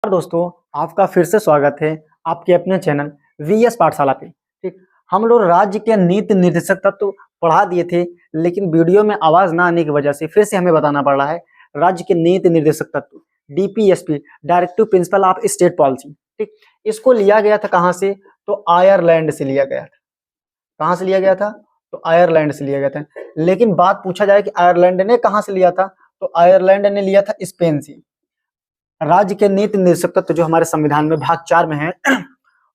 दोस्तों, आपका फिर से स्वागत है आपके अपने चैनल वीएस पाठशाला पे। ठीक, हम लोग राज्य के नीति निर्देशक तत्व तो पढ़ा दिए थे, लेकिन वीडियो में आवाज ना आने की वजह से फिर से हमें बताना पड़ रहा है। राज्य के नीति निर्देशक तत्व DPSP, directive principle of state policy. ठीक, इसको लिया गया था कहाँ से? तो आयरलैंड से लिया गया था। कहाँ से लिया गया था? तो आयरलैंड से लिया गया था। लेकिन बात पूछा जाए कि आयरलैंड ने कहाँ से लिया था, तो आयरलैंड ने लिया था स्पेन से। राज्य के नीति निर्देशक तत्व जो हमारे संविधान में भाग 4 में है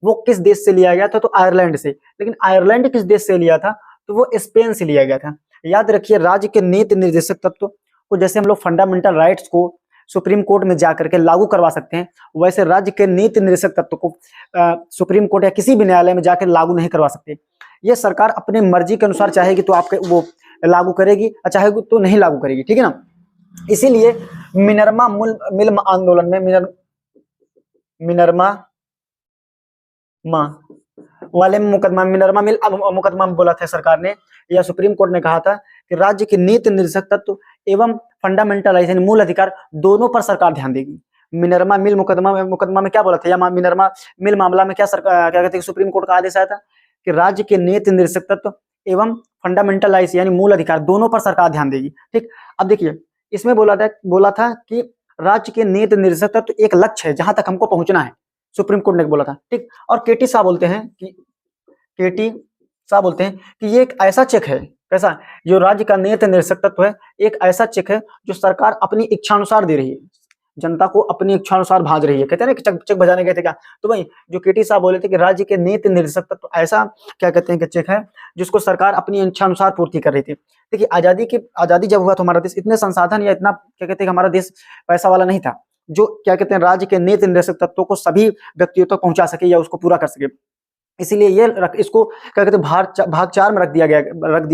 वो किस देश से लिया गया था? तो आयरलैंड से। लेकिन आयरलैंड किस देश से लिया था? तो वो स्पेन से लिया गया था। याद रखिए, राज्य के नीति निर्देशक तत्व को जैसे हम लोग फंडामेंटल राइट्स को सुप्रीम कोर्ट में जाकर के लागू करवा सकते हैं, वैसे राज्य के नीति निर्देशक तत्व को सुप्रीम कोर्ट या किसी भी न्यायालय में जाकर लागू नहीं करवा सकते। ये सरकार अपनी मर्जी के अनुसार चाहेगी तो आपके वो लागू करेगी, चाहेगी तो नहीं लागू करेगी। ठीक है ना? इसीलिए मिनर्मा मिल आंदोलन में मिनर्मा वाले मुकदमा मिनर्मा मिल मुकदमा में बोला था सरकार ने या सुप्रीम कोर्ट ने कहा था कि राज्य के नीति निर्देशक तत्व एवं फंडामेंटल राइट्स यानी मूल अधिकार दोनों पर सरकार ध्यान देगी। मिनर्मा मिल मुकदमा में क्या बोला था, या मिनर्मा मिल मामला में क्या कहते हैं, सुप्रीम कोर्ट का आदेश आया था कि राज्य के नीति निर्देशक तत्व एवं फंडामेंटल राइट्स यानी मूल अधिकार दोनों पर सरकार ध्यान देगी। ठीक, अब देखिए, इसमें बोला था कि राज्य के नीति निर्देशक तत्व एक लक्ष्य है जहां तक हमको पहुंचना है, सुप्रीम कोर्ट ने बोला था। ठीक, और केटी शाह बोलते हैं कि ये एक ऐसा चेक है, कैसा, जो राज्य का नीति निर्देशक तत्व है एक ऐसा चेक है जो सरकार अपनी इच्छानुसार दे रही है, जनता को अपनी इच्छानुसार भाज रही है। कहते हैं ना कि चेक बजाने गए थे क्या, तो भाई जो केटी साहब बोले थे कि राज्य के नीति निर्देशक तत्व ऐसा क्या कहते हैं कि चेक है जिसको सरकार अपनी इच्छानुसार पूर्ति कर रही थी। देखिए, आजादी जब हुआ तो हमारा देश इतने संसाधन या इतना क्या कहते हैं कि हमारा देश पैसा वाला नहीं था जो क्या कहते हैं राज्य के नीति निर्देशक तत्वों को सभी व्यक्तियों तक पहुंचा सके या उसको पूरा कर सके। इसीलिए इसको क्या कहते हैं भाग 4 में रख दिया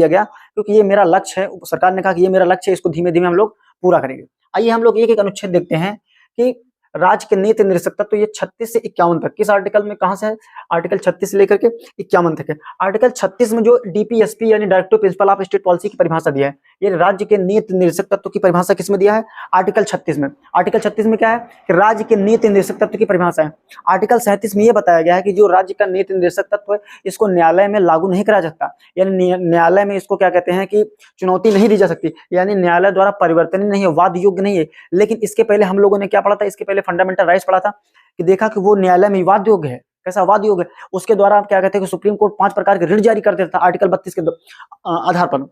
गया क्योंकि ये मेरा लक्ष्य है। सरकार ने कहा कि ये मेरा लक्ष्य है, इसको धीमे धीमे हम लोग पूरा करेंगे। आइए हम लोग एक एक अनुच्छेद देखते हैं कि राज्य के नीति निर्देशक तत्व तो ये 36 से 51 तक किस आर्टिकल में कहां से है? आर्टिकल 36 से लेकर के 51 तक है। आर्टिकल 36 में जो डीपीएसपी यानी directive principle of state policy की परिभाषा दिया है, ये राज्य के नीति निर्देशक तत्व की परिभाषा किसमें दिया है? आर्टिकल 36 में। आर्टिकल 36 में क्या है कि राज्य के नीति निर्देशक तत्व की परिभाषा है। आर्टिकल 37 में यह बताया गया है कि जो राज्य का नीति निर्देशक तत्व है इसको न्यायालय में लागू नहीं करा सकता, यानी न्यायालय में इसको क्या कहते हैं कि चुनौती नहीं दी जा सकती, यानी न्यायालय द्वारा परिवर्तनीय नहीं है, वाद योग्य नहीं है। लेकिन इसके पहले हम लोगों ने क्या पढ़ा था? इसके पहले फंडामेंटल राइट्स पढ़ा था कि देखा कि वो न्यायालय में वाद योग्य है। कैसा वाद योग्य है? उसके द्वारा आप क्या कहते हैं कि सुप्रीम कोर्ट 5 प्रकार के ऋण जारी कर देता था आर्टिकल 32 के आधार पर।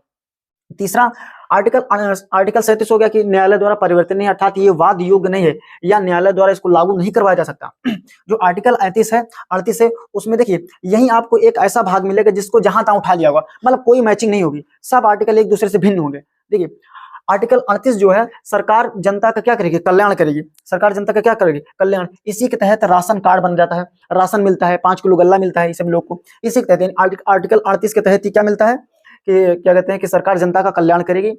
तीसरा आर्टिकल 37 हो गया कि न्यायालय द्वारा परिवर्तनीय अर्थात ये वाद योग्य नहीं है या न्यायालय द्वारा इसको लागू नहीं करवाया जा सकता। जो आर्टिकल 38 है उसमें देखिए यहीं आपको एक ऐसा भाग मिलेगा जिसको जहां तहां उठा लिया होगा, मतलब कोई मैचिंग नहीं होगी, सब आर्टिकल एक दूसरे से भिन्न होंगे। देखिए, आर्टिकल 38 जो है सरकार जनता का क्या करेगी? कल्याण करेगी। सरकार जनता का क्या करेगी? कल्याण। इसी के तहत राशन कार्ड बन जाता है, राशन मिलता है, 5 किलो गल्ला मिलता है इस सब लोग को। इसी के तहत आर्टिकल 38 के तहत क्या मिलता है कि क्या कहते हैं कि सरकार जनता का कल्याण करेगी।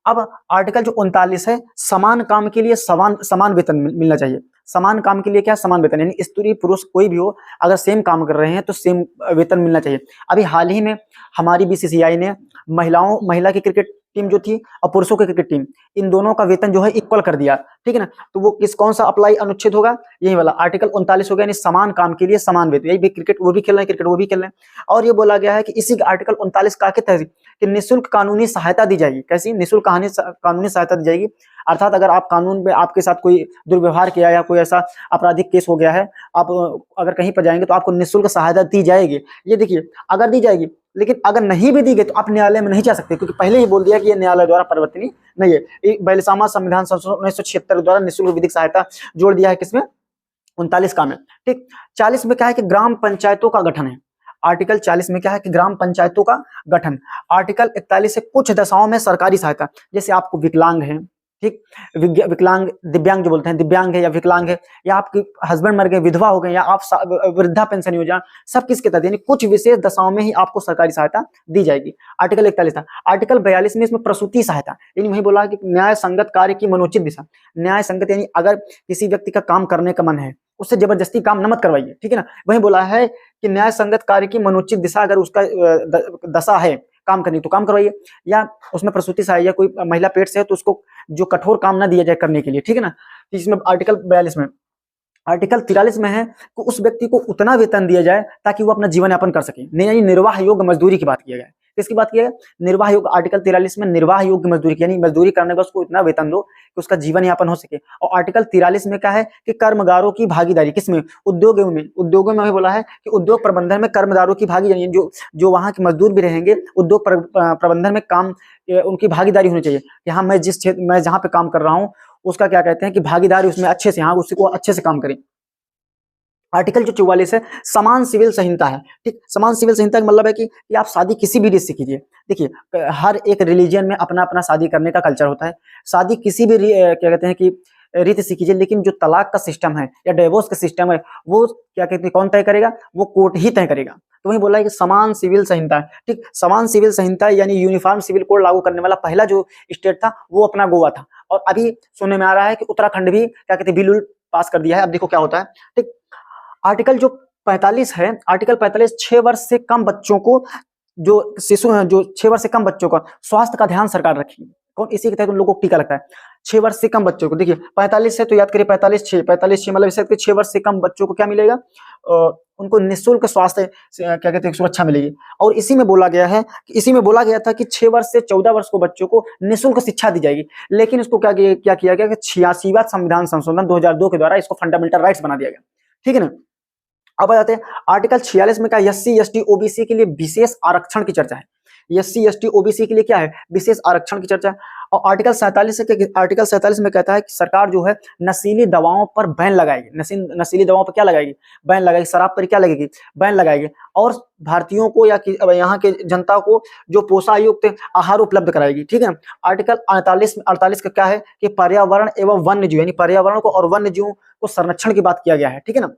अब आर्टिकल जो 39 है, समान काम के लिए समान वेतन मिलना चाहिए। समान काम के लिए क्या? समान वेतन, यानी स्त्री पुरुष कोई भी हो अगर सेम काम कर रहे हैं तो सेम वेतन मिलना चाहिए। अभी हाल ही में हमारी बीसीसीआई ने महिला की क्रिकेट टीम जो थी और पुरुषों की क्रिकेट टीम, इन दोनों का वेतन जो है इक्वल कर दिया। ठीक है ना? तो वो कौन सा अप्लाई अनुच्छेद होगा? यही वाला आर्टिकल 39 हो गया, यानी समान काम के लिए समान वेतन। यही भी क्रिकेट वो भी खेल रहे हैं, क्रिकेट वो भी खेल रहे हैं। और ये बोला गया है कि इसी आर्टिकल 39 का के तहत कि निःशुल्क कानूनी सहायता दी जाएगी। कैसी? निःशुल्क कानूनी सहायता दी जाएगी। अर्थात अगर आप कानून में आपके साथ कोई दुर्व्यवहार किया या कोई ऐसा आपराधिक केस हो गया है, आप अगर कहीं पर जाएंगे तो आपको निःशुल्क सहायता दी जाएगी। ये देखिए, अगर दी जाएगी, लेकिन अगर नहीं भी दी गई तो आप न्यायालय में नहीं जा सकते, क्योंकि पहले ही बोल दिया कि ये न्यायालय द्वारा परिवर्तनीय नहीं है। बयालीसवां संविधान संशोधन 1976 द्वारा निःशुल्क विधिक सहायता जोड़ दिया है किसमें? 39 का में। ठीक, 40 में क्या है कि ग्राम पंचायतों का गठन है। आर्टिकल 40 में क्या है कि ग्राम पंचायतों का गठन। आर्टिकल 41 से कुछ दशाओं में सरकारी सहायता, जैसे आपको विकलांग है, ठीक, विकलांग दिव्यांग जो बोलते हैं, दिव्यांग है या विकलांग है, या आपके हस्बैंड मर गए, विधवा हो गए, या आप वृद्धा पेंशन योजना, सब किसके तहत? यानी कुछ विशेष दशाओं में ही आपको सरकारी सहायता दी जाएगी। आर्टिकल 41 था। आर्टिकल 42 में इसमें प्रसूति सहायता, यानी वही बोला कि न्याय संगत कार्य की मनोचित दिशा। न्याय संगत यानी अगर किसी व्यक्ति का काम करने का मन है, उससे जबरदस्ती काम न मत करवाइए। ठीक है ना? वही बोला है कि न्याय संगत कार्य की मनोचित दिशा, अगर उसका दशा है काम करनी तो काम करवाइए, या उसमें प्रसूति से आई या कोई महिला पेट से है तो उसको जो कठोर काम ना दिया जाए करने के लिए। ठीक है ना? इसमें आर्टिकल 42 में आर्टिकल 43 में है कि उस व्यक्ति को उतना वेतन दिया जाए ताकि वो अपना जीवन यापन कर सके। यानी निर्वाह योग्य मजदूरी की बात किया गया है। किसकी बात किया गया? निर्वाह योग्य। आर्टिकल 43 में निर्वाह योग्य मजदूरी की, यानी मजदूरी करने का उसको इतना वेतन दो कि उसका जीवन यापन हो सके। और आर्टिकल 43 में क्या है कि कर्मगारों की भागीदारी किसमें? उद्योगों में। उद्योगों में बोला है कि उद्योग प्रबंधन में कर्मदारों की भागीदारी, जो जो वहां के मजदूर भी रहेंगे उद्योग प्रबंधन में काम उनकी भागीदारी होनी चाहिए कि हाँ, मैं जिस क्षेत्र मैं जहाँ पे काम कर रहा हूँ उसका क्या कहते हैं कि भागीदारी उसमें अच्छे से, हाँ, उसी को अच्छे से काम करें। आर्टिकल जो 44 है समान सिविल संहिता है। ठीक, समान सिविल संहिता का मतलब है कि आप शादी किसी भी रीत से कीजिए। देखिए, हर एक रिलीजन में अपना अपना शादी करने का कल्चर होता है। शादी किसी भी क्या कहते हैं कि रीत से कीजिए, लेकिन जो तलाक का सिस्टम है या डिवोर्स का सिस्टम है वो क्या कहते हैं, कौन तय करेगा? वो कोर्ट ही तय करेगा। तो वही बोला है कि समान सिविल संहिता है। ठीक, समान सिविल संहिता यानी यूनिफॉर्म सिविल कोड लागू करने वाला पहला जो स्टेट था वो अपना गोवा था। और अभी सुनने में आ रहा है कि उत्तराखंड भी क्या कहते हैं बिल पास कर दिया है। अब देखो क्या होता है। ठीक, आर्टिकल जो 45 है, आर्टिकल 45 6 वर्ष से कम बच्चों को, जो शिशु हैं, जो 6 वर्ष से कम बच्चों का स्वास्थ्य का ध्यान सरकार रखेगी। कौन? इसी के तहत उन लोगों को टीका लगता है। 6 वर्ष से कम बच्चों को, देखिए 45 से तो याद करिए 45 6 मतलब इससे 6 वर्ष से कम बच्चों को क्या मिलेगा? उनको निःशुल्क स्वास्थ्य क्या कहते हैं सुरक्षा मिलेगी। और इसी में बोला गया है कि इसी में बोला गया था कि 6 वर्ष से 14 वर्ष को बच्चों को निःशुल्क शिक्षा दी जाएगी। लेकिन इसको क्या किया गया कि 86वां संविधान संशोधन 2002 के द्वारा इसको फंडामेंटल राइट्स बना दिया गया। ठीक है ना। अब आ जाते हैं आर्टिकल 46 में क्या? एससी एसटी ओबीसी के लिए विशेष आरक्षण की चर्चा है। एससी एसटी ओबीसी के लिए क्या है? विशेष आरक्षण की चर्चा है। और आर्टिकल 47 में कहता है कि सरकार जो है नशीली दवाओं पर बैन लगाएगी। नशीली दवाओं पर क्या लगाएगी? बैन लगाएगी। शराब पर क्या लगेगी? बैन लगाएगी। और भारतीयों को या यहाँ के जनता को जो पोषायुक्त आहार उपलब्ध कराएगी। ठीक है। आर्टिकल 48 का क्या है कि पर्यावरण एवं वन्य जीव, यानी पर्यावरण को और वन्य जीवों को संरक्षण की बात किया गया है। ठीक है ना।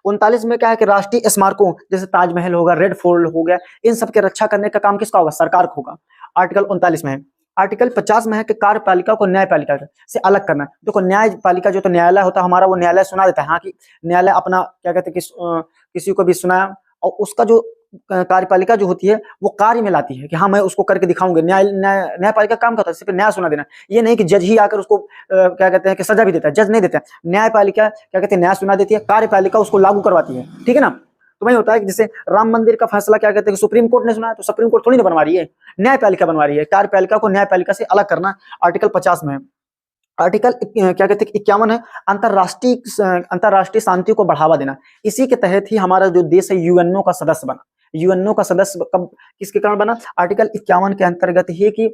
39 में क्या है कि राष्ट्रीय स्मारकों जैसे ताजमहल होगा, रेड फोर्ट हो गया, इन सब की रक्षा करने का काम किसका होगा? सरकार को होगा। आर्टिकल 39 में है। आर्टिकल 50 में है कि कार्यपालिका को न्यायपालिका से अलग करना। देखो न्यायपालिका जो तो न्यायालय होता है हमारा, वो न्यायालय सुना देता है, हाँ, कि न्यायालय अपना क्या कहते हैं कि किसी को भी सुनाया, और उसका जो कार्यपालिका जो होती है वो कार्य में लाती है कि हाँ मैं उसको करके दिखाऊंगी। न्यायपालिका काम करता है सिर्फ न्याय सुना देना। ये नहीं कि जज ही आकर उसको क्या कहते हैं कि सजा भी देता है। जज नहीं देता है। न्यायपालिका क्या कहते हैं न्याय सुना देती है, कार्यपालिका उसको लागू करवाती है। ठीक है ना। तो वही होता है कि जैसे राम मंदिर का फैसला क्या कहते हैं कि सुप्रीम कोर्ट ने सुना है, तो सुप्रीम कोर्ट थोड़ी ना बनवा रही है, न्यायपालिका बनवा रही है। कार्यपालिका को न्यायपालिका से अलग करना आर्टिकल 50 में है। आर्टिकल क्या कहते हैं 51 है अंतरराष्ट्रीय शांति को बढ़ावा देना। इसी के तहत ही हमारा जो देश है यूएनओ का सदस्य बना। यूएनओ का सदस्य कब किसके कारण बना? आर्टिकल 51 के अंतर्गत ही कि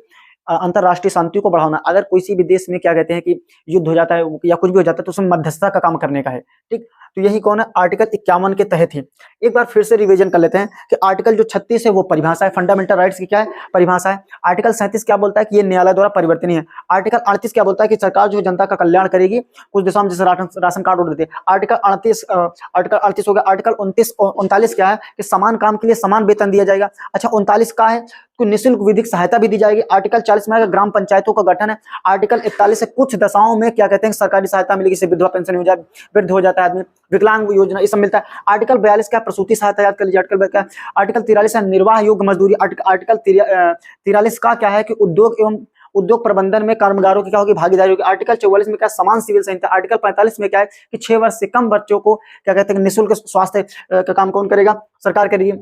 अंतरराष्ट्रीय शांति को बढ़ाना। अगर किसी भी देश में क्या कहते हैं कि युद्ध हो जाता है या कुछ भी हो जाता है तो उसमें मध्यस्थता का काम करने का है। ठीक, तो यही कौन है? आर्टिकल 51 के तहत ही। एक बार फिर से रिवीजन कर लेते हैं कि आर्टिकल जो 36 है वो परिभाषा है, फंडामेंटल राइट्स की क्या है? परिभाषा है। आर्टिकल 37 क्या बोलता है कि ये न्यायालय द्वारा परिवर्तनीय है। आर्टिकल 38 क्या बोलता है कि सरकार जो है जनता का कल्याण करेगी। कुछ देशों में जैसे राशन कार्ड उड़ देते हैं। आर्टिकल 38 हो गया। आर्टिकल 39 क्या है कि समान काम के लिए समान वेतन दिया जाएगा। अच्छा, 39 का है तो निःशुल्क विधिक सहायता भी दी जाएगी। आर्टिकल 40 में ग्राम पंचायतों का गठन है। आर्टिकल 41 से कुछ दशाओं में क्या कहते हैं सरकारी सहायता मिलेगी, जैसे विधवा पेंशन हो जाए, वृद्ध हो जाता है आदमी, विकलांग योजना, ये सब मिलता है। आर्टिकल 42 क्या? प्रसूति सहायता, याद कर लीजिए। आर्टिकल 43 है निर्वाह योग्य मजदूरी। आर्टिकल 43 का क्या है कि उद्योग एवं उद्योग प्रबंधन में कर्मगारों की क्या होगी? भागीदारी होगी। आर्टिकल 44 में क्या? समान सिविल संहिता। आर्टिकल 45 में क्या है कि 6 वर्ष से कम बच्चों को क्या कहते हैं निःशुल्क स्वास्थ्य का काम कौन करेगा? सरकार करेगी।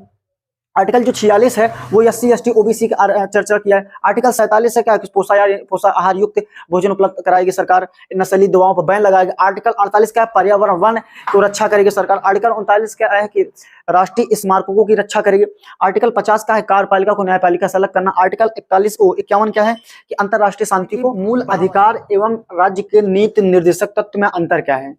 आर्टिकल जो 46 है वो एससी एसटी ओबीसी की चर्चा किया है। आर्टिकल 47 है क्या? पोषाहार युक्त भोजन उपलब्ध कराएगी सरकार। नस्ली दवाओं पर बैन लगाएगी। आर्टिकल 48 क्या है? पर्यावरण वन को रक्षा करेगी सरकार। आर्टिकल 39 क्या है कि राष्ट्रीय स्मारकों की रक्षा करेगी। आर्टिकल 50 का है कार्यपालिका को न्यायपालिका से अलग करना। आर्टिकल 51 क्या है कि अंतरराष्ट्रीय शांति को मूल अधिकार एवं राज्य के नीति निर्देशक तत्व में अंतर क्या है?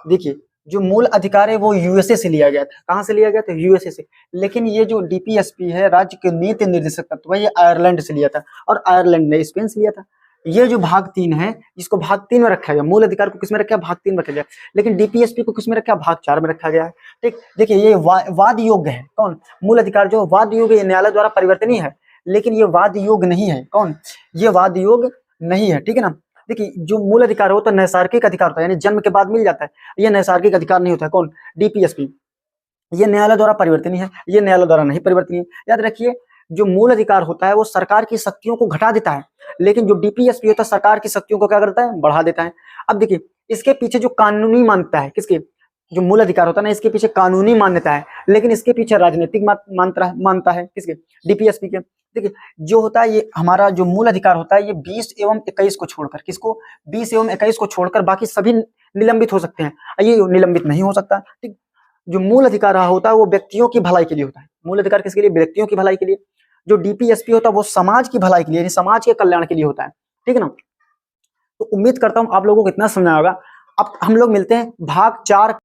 देखिए, जो मूल अधिकार है वो यूएसए से लिया गया था। कहां से लिया गया था? यूएसए से। लेकिन ये जो डीपीएसपी है राज्य के नीति निर्देशक तत्व, ये आयरलैंड से लिया था, और आयरलैंड ने स्पेन से लिया था। ये जो भाग 3 है इसको भाग 3 में रखा गया। मूल अधिकार को किसमें रखा गया? भाग 3 में रखा गया। लेकिन डीपीएसपी को किसमें रखा? भाग 4 में रखा गया है। ठीक, देखिए ये वाद योग्य है। कौन? मूल अधिकार जो वाद योग्य, न्यायालय द्वारा परिवर्तनीय है, लेकिन ये वाद योग्य नहीं है। कौन? ये वाद योग्य नहीं है। ठीक है ना। देखिए, जो मूल अधिकार होता है नैसर्गिक अधिकार होता है, यानी जन्म के बाद मिल जाता है। ये नैसर्गिक अधिकार नहीं होता है। कौन? डीपीएसपी। ये न्यायालय द्वारा परिवर्तनीय है, ये न्यायालय द्वारा नहीं परिवर्तनीय। याद रखिए, जो मूल अधिकार होता है वो सरकार की शक्तियों को घटा देता है, लेकिन जो डीपीएसपी होता है सरकार की शक्तियों को क्या करता है? बढ़ा देता है। अब देखिए, इसके पीछे जो कानूनी मान्यता है, किसके, जो मूल अधिकार होता है ना, इसके पीछे कानूनी मान्यता है, लेकिन इसके पीछे राजनीतिक मानता है, किसके, डीपीएसपी के। देखिए जो होता है ये हमारा जो मूल अधिकार होता है, ये 20 एवं 21 को छोड़कर, किसको, 20 एवं 21 को छोड़कर बाकी सभी निलंबित हो सकते हैं, ये निलंबित नहीं हो सकता। ठीक, जो मूल अधिकार होता है वो व्यक्तियों की भलाई के लिए होता है। मूल अधिकार किसके लिए, व्यक्तियों की भलाई के लिए। जो डीपीएसपी होता है वो समाज की भलाई के लिए, समाज के कल्याण के लिए होता है। ठीक है ना। तो उम्मीद करता हूं आप लोगों को इतना समझ आएगा। अब हम लोग मिलते हैं भाग 4